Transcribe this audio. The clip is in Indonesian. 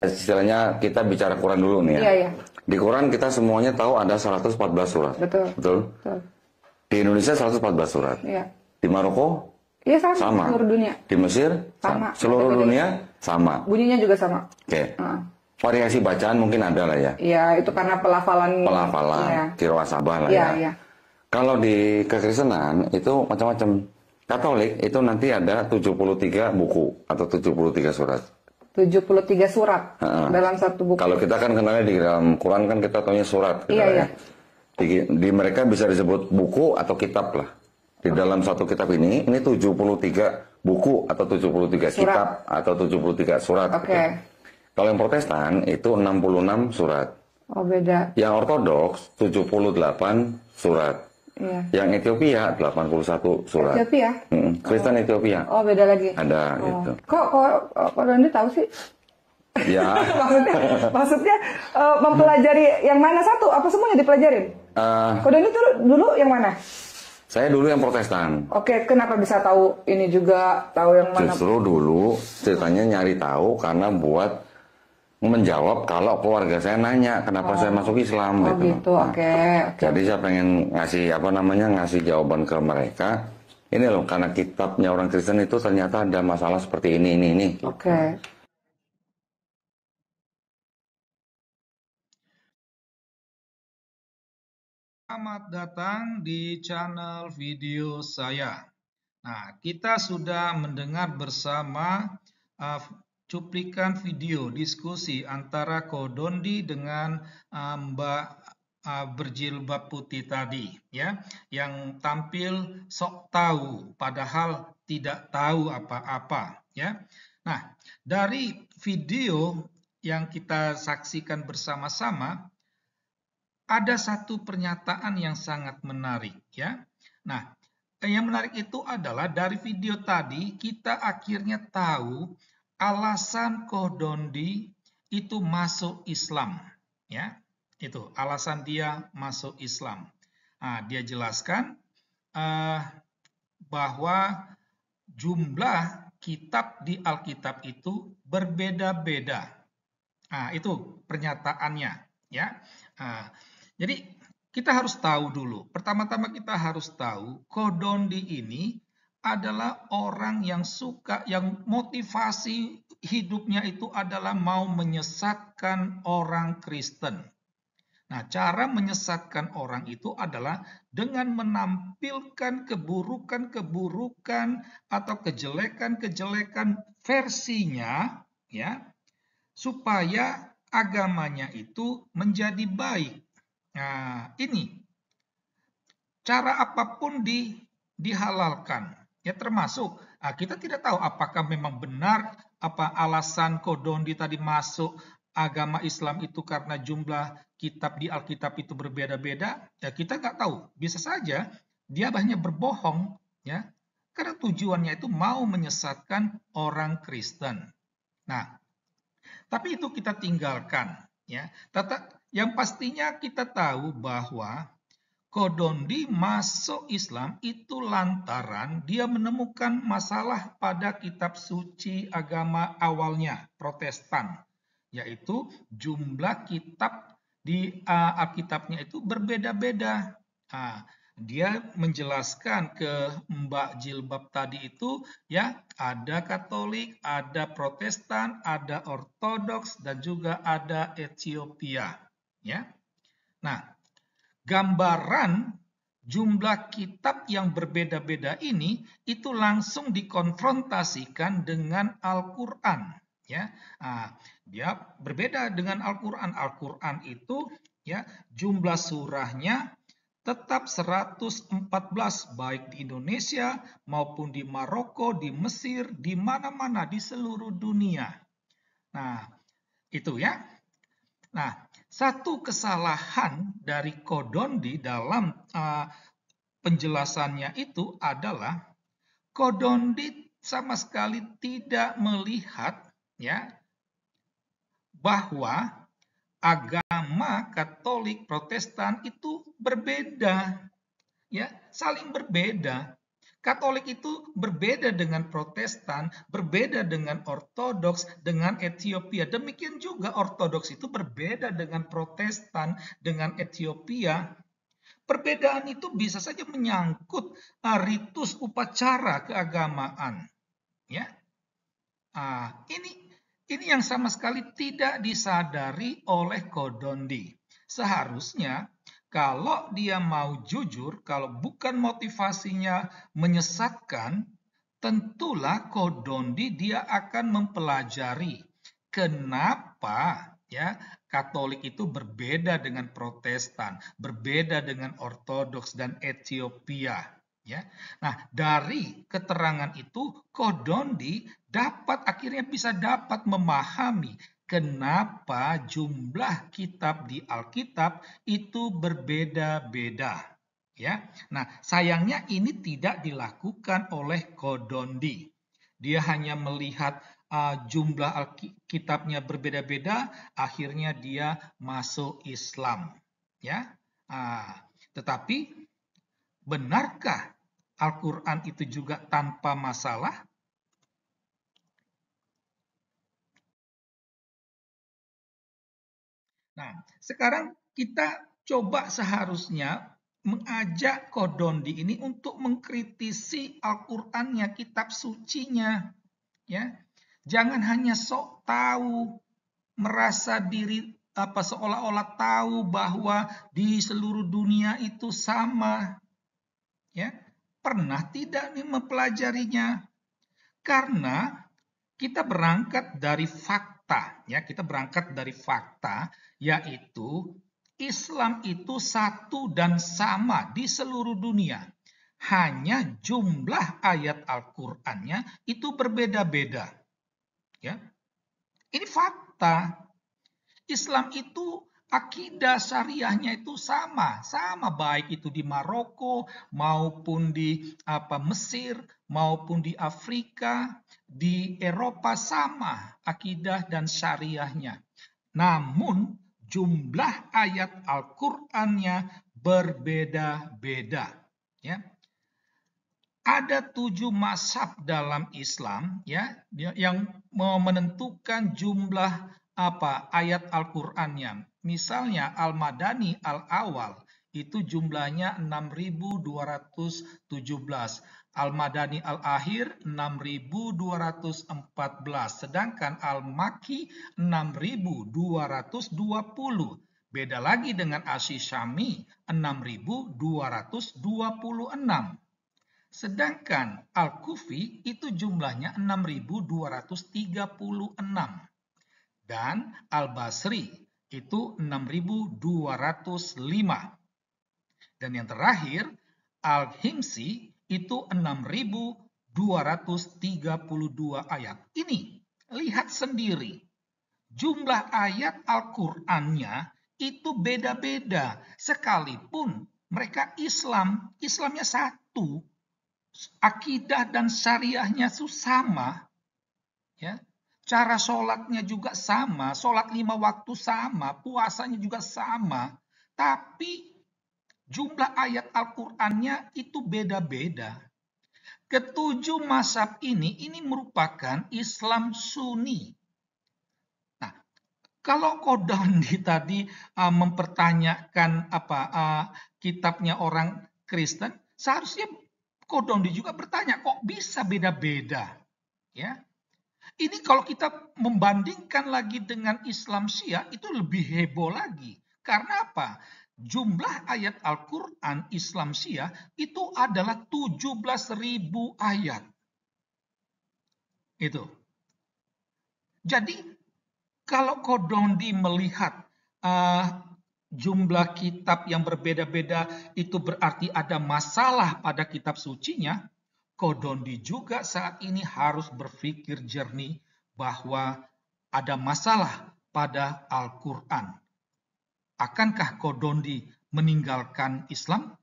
istilahnya kita bicara Quran dulu nih ya. Iya, iya. Di Quran kita semuanya tahu ada 114 surat. Betul. Betul? Betul. Di Indonesia 114 surat. Iya. Di Maroko Iya sama. sama. Seluruh dunia. Di Mesir Sama. Seluruh dunia sama. Bunyinya juga sama. Oke. Variasi bacaan mungkin ada lah ya. Iya, itu karena pelafalan. Iya. Qiraah Sabah lah Iya, ya. iya. Kalau di kekristenan itu macam-macam. Katolik itu nanti ada 73 buku atau 73 surat. 73 surat dalam satu buku. Kalau kita kan kenalnya di dalam Quran kan kita taunya surat. Iya, iya. Di mereka bisa disebut buku atau kitab lah. Di dalam satu kitab ini 73 buku atau 73 Surat. kitab atau 73 surat. Oke. Gitu. Kalau yang Protestan itu 66 surat. Oh, beda. Yang Ortodoks 78 surat. Iya. Yang Ethiopia 81 surat. Ethiopia? Kristen Ethiopia. Oh, beda lagi. Ada gitu. Kok Dondi tahu sih? Ya. maksudnya mempelajari yang mana satu? Apa semuanya dipelajarin? Kok Dondi dulu yang mana? Saya dulu yang Protestan. Oke, kenapa bisa tahu ini juga, tahu yang mana? Justru dulu ceritanya nyari tahu karena buat menjawab kalau keluarga saya nanya kenapa saya masuk Islam Oh gitu. gitu, oke. Jadi saya pengen ngasih jawaban ke mereka. Ini loh karena kitabnya orang Kristen itu ternyata ada masalah seperti ini. Oke. Selamat datang di channel video saya. Nah, kita sudah mendengar bersama cuplikan video diskusi antara Ko Dondi dengan Mbak berjilbab putih tadi, ya, yang tampil sok tahu padahal tidak tahu apa-apa, ya. Nah, dari video yang kita saksikan bersama-sama ada satu pernyataan yang sangat menarik, ya. Nah, yang menarik itu adalah dari video tadi kita akhirnya tahu alasan Ko Dondi itu masuk Islam, ya. Itu alasan dia masuk Islam. Nah, dia jelaskan bahwa jumlah kitab di Alkitab itu berbeda-beda. Nah, itu pernyataannya, ya. Nah, jadi kita harus tahu dulu. Pertama-tama kita harus tahu Ko Dondi ini adalah orang yang yang motivasi hidupnya itu adalah mau menyesatkan orang Kristen. Nah, cara menyesatkan orang itu adalah dengan menampilkan keburukan-keburukan atau kejelekan-kejelekan versinya, ya, supaya agamanya itu menjadi baik. Nah, ini cara apapun dihalalkan, ya, termasuk kita tidak tahu apakah memang benar apa alasan Ko Dondi tadi masuk agama Islam itu karena jumlah kitab di Alkitab itu berbeda-beda. Ya, kita nggak tahu, bisa saja dia hanya berbohong, ya, karena tujuannya itu mau menyesatkan orang Kristen. Nah, tapi itu kita tinggalkan, ya. Yang pastinya kita tahu bahwa Ko Dondi masuk Islam itu lantaran dia menemukan masalah pada kitab suci agama awalnya, Protestan, yaitu jumlah kitab di Alkitabnya itu berbeda-beda. Dia menjelaskan ke Mbak Jilbab tadi itu, ya, ada Katolik, ada Protestan, ada Ortodoks, dan juga ada Ethiopia, ya. Nah, gambaran jumlah kitab yang berbeda-beda ini itu langsung dikonfrontasikan dengan Al-Quran, ya. Dia berbeda dengan Al-Quran. Al-Quran itu, ya, jumlah surahnya tetap 114 baik di Indonesia maupun di Maroko, di Mesir, di mana-mana di seluruh dunia. Nah, itu, ya. Nah, satu kesalahan dari Ko Dondi dalam penjelasannya itu adalah Ko Dondi sama sekali tidak melihat, ya, bahwa agama Katolik Protestan itu berbeda, ya, saling berbeda. Katolik itu berbeda dengan Protestan, berbeda dengan Ortodoks, dengan Ethiopia. Demikian juga Ortodoks itu berbeda dengan Protestan, dengan Ethiopia. Perbedaan itu bisa saja menyangkut ritus upacara keagamaan. Ya, ini yang sama sekali tidak disadari oleh Kodondi. Seharusnya kalau dia mau jujur, kalau bukan motivasinya menyesatkan, tentulah Kodondi dia akan mempelajari kenapa ya Katolik itu berbeda dengan Protestan, berbeda dengan Ortodoks dan Ethiopia. Ya, nah dari keterangan itu Kodondi akhirnya bisa dapat memahami kenapa jumlah kitab di Alkitab itu berbeda-beda. Ya, nah sayangnya ini tidak dilakukan oleh Kodondi. Dia hanya melihat jumlah kitabnya berbeda-beda, akhirnya dia masuk Islam. Ya, tetapi benarkah Al-Quran itu juga tanpa masalah? Nah, sekarang kita coba seharusnya mengajak Kodondi ini untuk mengkritisi Al-Qur'annya, kitab sucinya. Ya. Jangan hanya sok tahu, merasa diri seolah-olah tahu bahwa di seluruh dunia itu sama. Ya. Pernah tidak nih mempelajarinya? Karena kita berangkat dari fakta, ya, kita berangkat dari fakta, yaitu Islam itu satu dan sama di seluruh dunia. Hanya jumlah ayat Al-Qur'annya itu berbeda-beda. Ya. Ini fakta. Islam itu akidah syariahnya itu sama baik itu di Maroko maupun di Mesir maupun di Afrika, di Eropa sama akidah dan syariahnya. Namun jumlah ayat Al-Qur'annya berbeda-beda, ya. Ada 7 mazhab dalam Islam, ya, yang menentukan jumlah ayat Al-Qur'annya. Misalnya Al-Madani Al-Awal itu jumlahnya 6.217. Al-Madani Al-Akhir 6.214. Sedangkan Al-Makki 6.220. Beda lagi dengan Asy-Syami 6.226. Sedangkan Al-Kufi itu jumlahnya 6.236. Dan Al-Basri itu 6.205. Dan yang terakhir Al-Himsi itu 6.232 ayat. Ini lihat sendiri. Jumlah ayat Al-Qur'annya itu beda-beda. Sekalipun mereka Islamnya satu. Akidah dan syariahnya itu sama. Ya. Cara sholatnya juga sama, sholat 5 waktu sama, puasanya juga sama. Tapi jumlah ayat Al-Qur'annya itu beda-beda. Ketujuh mazhab ini merupakan Islam Sunni. Nah, kalau Kodondi tadi mempertanyakan kitabnya orang Kristen, seharusnya Kodondi juga bertanya, kok bisa beda-beda? Ya. Ini kalau kita membandingkan lagi dengan Islam Syiah itu lebih heboh lagi. Karena apa? Jumlah ayat Al-Qur'an Islam Syiah itu adalah 17.000 ayat. Itu. Jadi kalau Kodondi melihat jumlah kitab yang berbeda-beda itu berarti ada masalah pada kitab sucinya, Kodondi juga saat ini harus berpikir jernih bahwa ada masalah pada Al-Qur'an. Akankah Kodondi meninggalkan Islam?